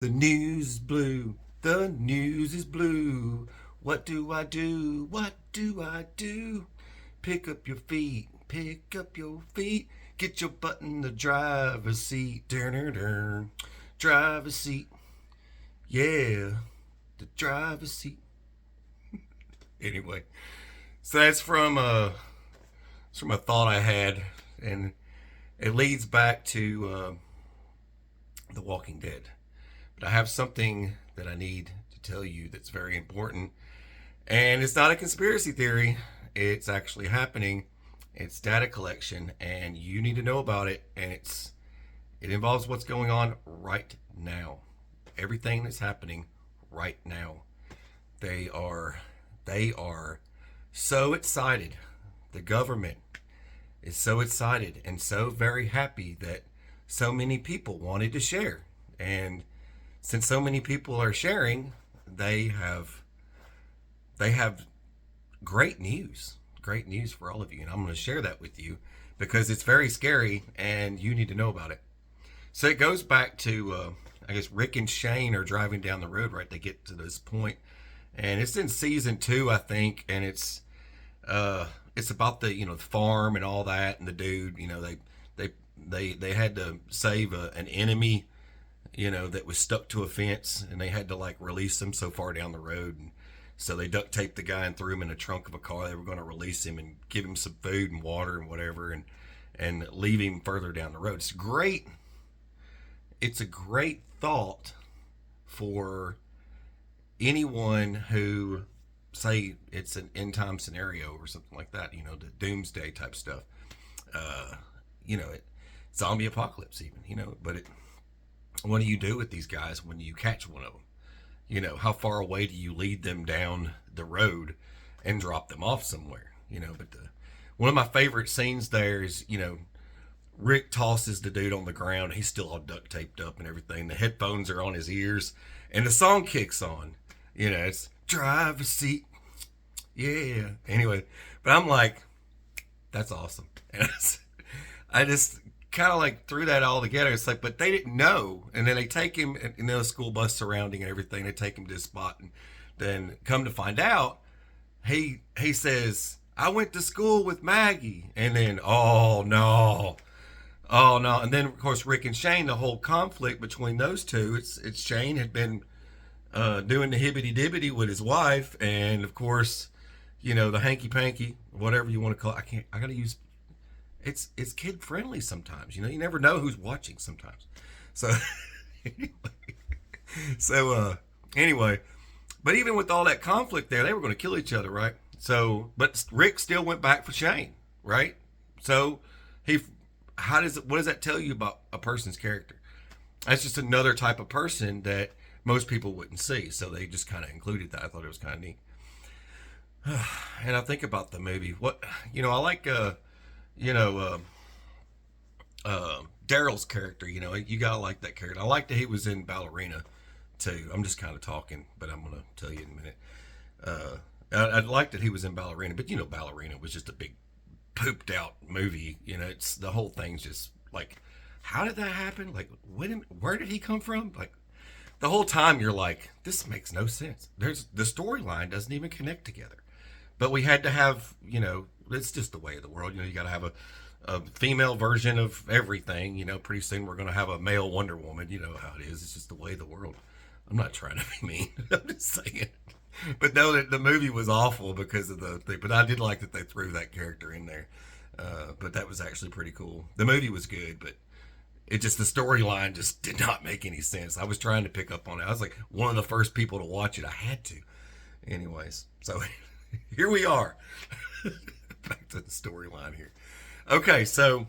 The news is blue. The news is blue. What do I do? What do I do? Pick up your feet. Pick up your feet. Get your butt in the driver's seat. Dun. Driver's seat. Yeah. The driver's seat. Anyway, so that's from a thought I had, and it leads back to The Walking Dead. But I have something that I need to tell you that's very important. And it's not a conspiracy theory, it's actually happening. It's data collection, and you need to know about it. And it involves what's going on right now. Everything that's happening right now. They are so excited. The government is so excited and so very happy that so many people wanted to share. And since so many people are sharing, they have great news. Great news for all of you. And I'm going to share that with you because it's very scary and you need to know about it. So it goes back to, I guess, Rick and Shane are driving down the road, right? They get to this point, and it's in season 2, I think, and it's about the the farm and all that, and the dude, they had to save an enemy, that was stuck to a fence, and they had to like release him so far down the road, and so they duct taped the guy and threw him in the trunk of a car. They were going to release him and give him some food and water and whatever, and leave him further down the road. It's great. It's a great thought for anyone who say it's an end time scenario or something like that, the doomsday type stuff. Uh, Zombie apocalypse even, but what do you do with these guys when you catch one of them? How far away do you lead them down the road and drop them off somewhere? One of my favorite scenes there is, Rick tosses the dude on the ground. He's still all duct taped up and everything. The headphones are on his ears, and the song kicks on. It's driver's seat. Yeah. Anyway, but I'm like, that's awesome. And I just kind of like threw that all together. It's like, but they didn't know. And then they take him, the school bus surrounding and everything. They take him to this spot, and then come to find out, he says, I went to school with Maggie. And then, oh no. Oh no! And then of course Rick and Shane, the whole conflict between those two. It's Shane had been doing the hibbity dibbity with his wife, and of course, the hanky panky, whatever you want to call it. I gotta use. It's kid friendly sometimes. You never know who's watching sometimes. So anyway, anyway, but even with all that conflict there, they were going to kill each other, right? So, but Rick still went back for Shane, right? So he what does that tell you about a person's character? That's just another type of person that most people wouldn't see. So they just kind of included that. I thought it was kind of neat. And I think about the movie. I like, Daryl's character. You gotta like that character. I like that he was in Ballerina too. I'm just kind of talking, but I'm gonna tell you in a minute. I'd like that he was in Ballerina, but Ballerina was just a big pooped out movie. It's the whole thing's just like, how did that happen? Like, where did he come from? Like, the whole time you're like, this makes no sense. The storyline doesn't even connect together. But we had to have, it's just the way of the world. You got to have a female version of everything. Pretty soon we're going to have a male Wonder Woman. You know how it is. It's just the way of the world. I'm not trying to be mean. I'm just saying. But no, the movie was awful because of the thing. But I did like that they threw that character in there. But that was actually pretty cool. The movie was good, but the storyline just did not make any sense. I was trying to pick up on it. I was like one of the first people to watch it. I had to. Anyways, so here we are. Back to the storyline here. Okay, so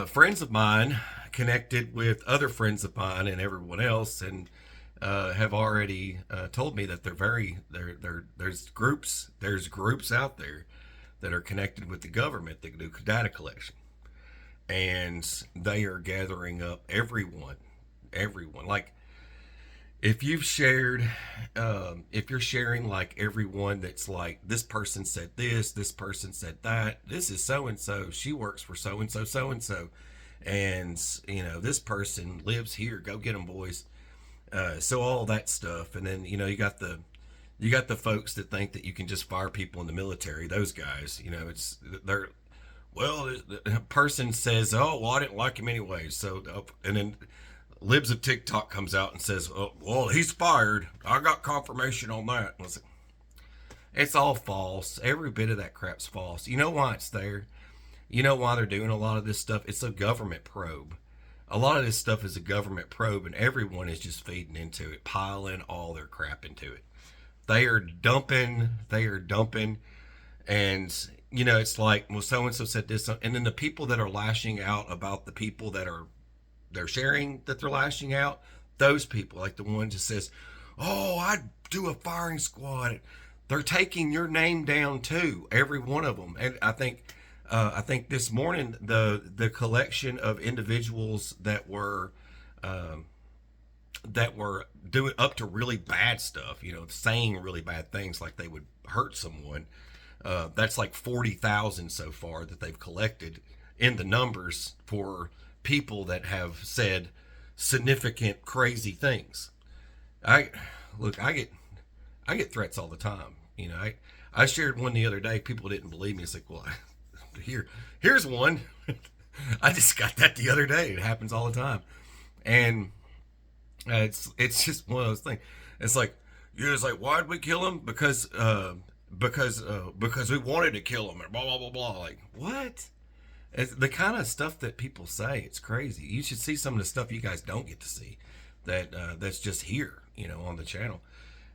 friends of mine connected with other friends of mine and everyone else, and have already told me that there's groups out there that are connected with the government that do data collection, and they are gathering up everyone. Like, if you're sharing like everyone that's like, this person said this person said that, this is so and so, she works for so and so, and this person lives here. Go get them, boys. So all that stuff, and then you got the folks that think that you can just fire people in the military. Those guys, they're well. The person says, "Oh, well, I didn't like him anyway." So, and then Libs of TikTok comes out and says, "Oh, well, he's fired. I got confirmation on that." It's all false. Every bit of that crap's false. You know why it's there? You know why they're doing a lot of this stuff? It's a government probe. A lot of this stuff is a government probe, and everyone is just feeding into it, piling all their crap into it. They are dumping. And it's like, well, so and so said this, and then the people that are lashing out about the people that they're sharing that they're lashing out, those people, like the ones that says, "Oh, I'd do a firing squad," they're taking your name down too, every one of them. And I think this morning the collection of individuals that were doing up to really bad stuff, saying really bad things like they would hurt someone. That's like 40,000 so far that they've collected in the numbers for people that have said significant crazy things. I get threats all the time. I shared one the other day. People didn't believe me. It's like, well, here's one. I just got that the other day. It happens all the time, and it's just one of those things. It's like you're just like, why'd we kill him? Because we wanted to kill him, and blah blah blah blah. Like, what? It's the kind of stuff that people say. It's crazy. You should see some of the stuff you guys don't get to see. That's just here, on the channel.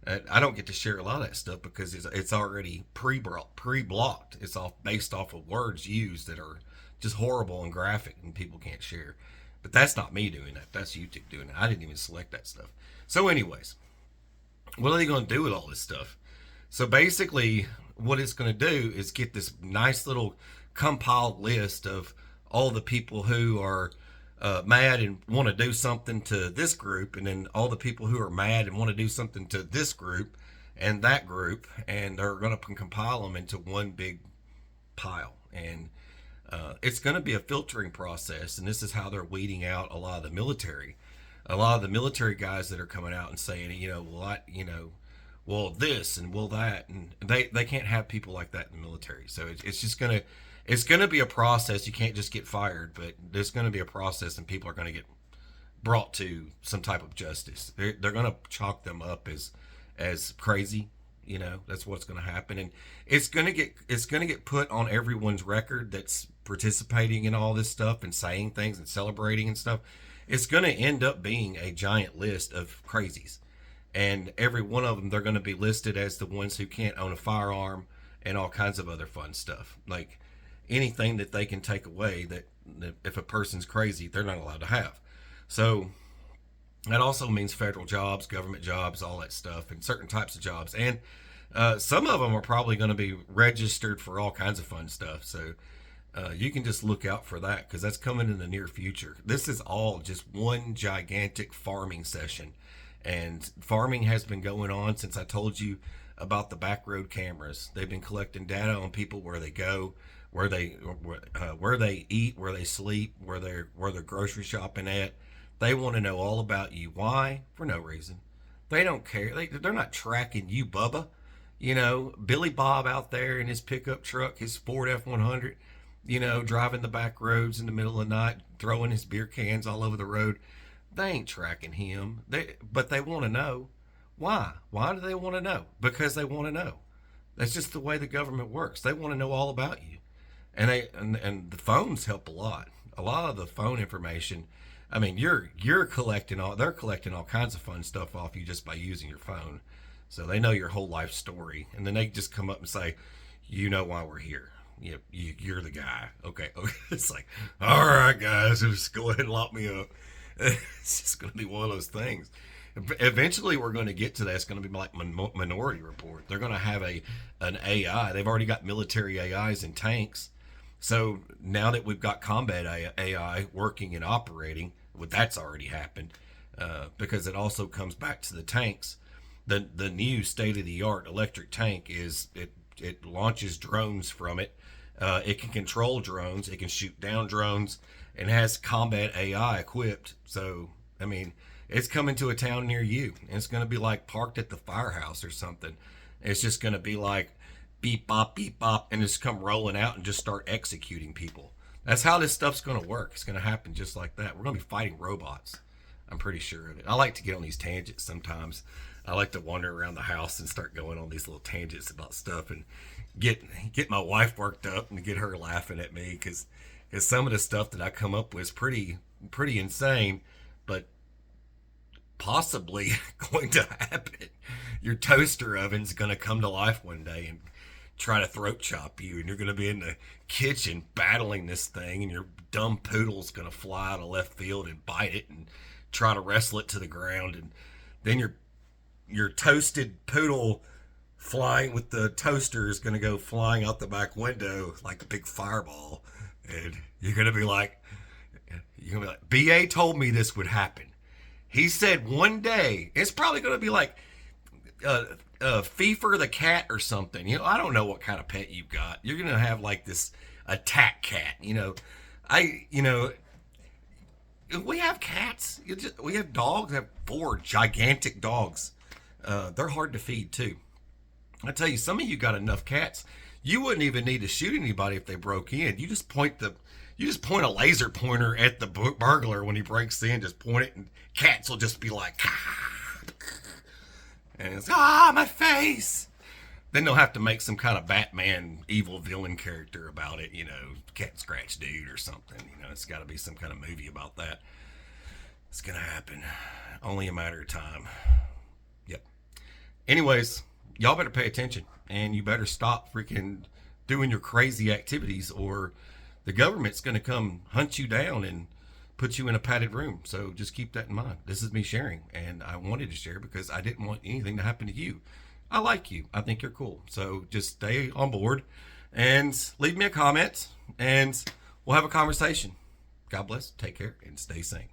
I don't get to share a lot of that stuff because it's already pre-blocked. It's all based off of words used that are just horrible and graphic, and people can't share. But that's not me doing that. That's YouTube doing it. I didn't even select that stuff. So anyways, what are they going to do with all this stuff? So basically, what it's going to do is get this nice little compiled list of all the people who are mad and want to do something to this group, and then all the people who are mad and want to do something to this group and that group, and they're going to compile them into one big pile. And it's going to be a filtering process, and this is how they're weeding out a lot of the military. A lot of the military guys that are coming out and saying, well, this and well that, and they can't have people like that in the military. So it's just gonna be a process. You can't just get fired, but there's gonna be a process, and people are gonna get brought to some type of justice. They're gonna chalk them up as crazy. That's what's gonna happen, and it's gonna get put on everyone's record that's participating in all this stuff and saying things and celebrating and stuff. It's gonna end up being a giant list of crazies. And every one of them, they're going to be listed as the ones who can't own a firearm and all kinds of other fun stuff. Like anything that they can take away that if a person's crazy, they're not allowed to have. So that also means federal jobs, government jobs, all that stuff, and certain types of jobs. And some of them are probably going to be registered for all kinds of fun stuff. So you can just look out for that, because that's coming in the near future. This is all just one gigantic farming session. And farming has been going on since I told you about the back road cameras. They've been collecting data on people, where they go, where they eat, where they sleep, where they're grocery shopping at. They want to know all about you. Why? For no reason. They don't care. They're not tracking you, Bubba. Billy Bob out there in his pickup truck, his Ford F-100, driving the back roads in the middle of the night, throwing his beer cans all over the road. They ain't tracking him. But they want to know. Why? Why do they want to know? Because they want to know. That's just the way the government works. They want to know all about you. And the phones help a lot. A lot of the phone information. I mean, they're collecting all kinds of fun stuff off you just by using your phone. So they know your whole life story, and then they just come up and say, "You know why we're here. You're the guy." Okay. It's like, all right, guys, just go ahead and lock me up. It's just going to be one of those things. Eventually, we're going to get to that. It's going to be like Minority Report. They're going to have an AI. They've already got military AIs in tanks. So now that we've got combat AI working and operating, well, that's already happened, because it also comes back to the tanks. The new state-of-the-art electric tank it launches drones from it. It can control drones. It can shoot down drones. and has combat AI equipped. So, I mean, it's coming to a town near you. And it's going to be like parked at the firehouse or something. It's just going to be like beep, bop, and just come rolling out and just start executing people. That's how this stuff's going to work. It's going to happen just like that. We're going to be fighting robots. I'm pretty sure of it. I like to get on these tangents sometimes. I like to wander around the house and start going on these little tangents about stuff and get my wife worked up and get her laughing at me because some of the stuff that I come up with is pretty insane, but possibly going to happen. Your toaster oven's going to come to life one day and try to throat chop you, and you're going to be in the kitchen battling this thing, and your dumb poodle's going to fly out of left field and bite it and try to wrestle it to the ground, and then your toasted poodle flying with the toaster is going to go flying out the back window like a big fireball, and you're going to be like, BA told me this would happen. He said one day. It's probably going to be like Fever the cat or something. I don't know what kind of pet you've got. You're going to have like this attack cat. We have cats. We have dogs. We have 4 gigantic dogs. They're hard to feed too. I tell you, some of you got enough cats. You wouldn't even need to shoot anybody if they broke in. You just point a laser pointer at the burglar when he breaks in. Just point it, and cats will just be like, and it's my face. Then they'll have to make some kind of Batman evil villain character about it. Cat scratch dude or something. It's got to be some kind of movie about that. It's gonna happen. Only a matter of time. Yep. Anyways, y'all better pay attention, and you better stop freaking doing your crazy activities, or the government's going to come hunt you down and put you in a padded room. So just keep that in mind. This is me sharing, and I wanted to share because I didn't want anything to happen to you. I like you. I think you're cool. So just stay on board and leave me a comment, and we'll have a conversation. God bless. Take care and stay sane.